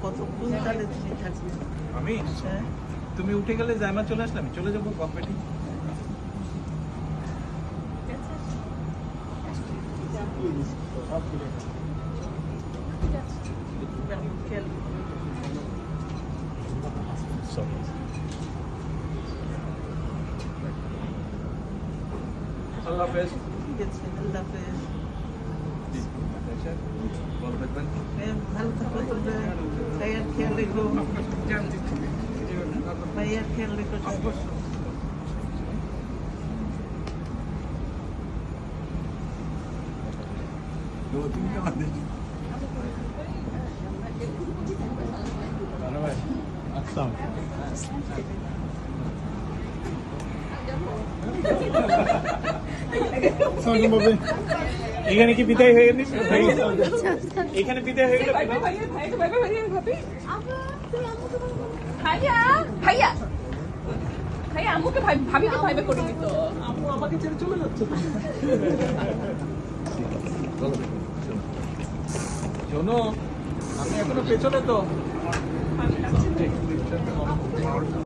কতক্ষণ তাহলে তুমি থাকবে? আমি তুমি উঠে গেলে জায়মা চলে আসলে আমি চলে যাবো কম্পিটিং। আল্লাহ হাফেজ। ঠিক আছে, আল্লাহ হাফেজ। ভালো থাকবেন। ভালো থাকো, তোমরা ভাইয়ার খেয়াল রেখো, ভাইয়ার খেয়াল রেখো। এখানে কি বিদায় হয়ে গেছে? এখানে বিদায় হয়ে গেল। ভাইয়া ভাইয়া ভাইয়া আম্মুকে ভাবিকে ভাইবে করে দিত। আম্মু আমাকে ছেড়ে চলে যাচ্ছে। শোনো, আমি এখনো পেছনে তো।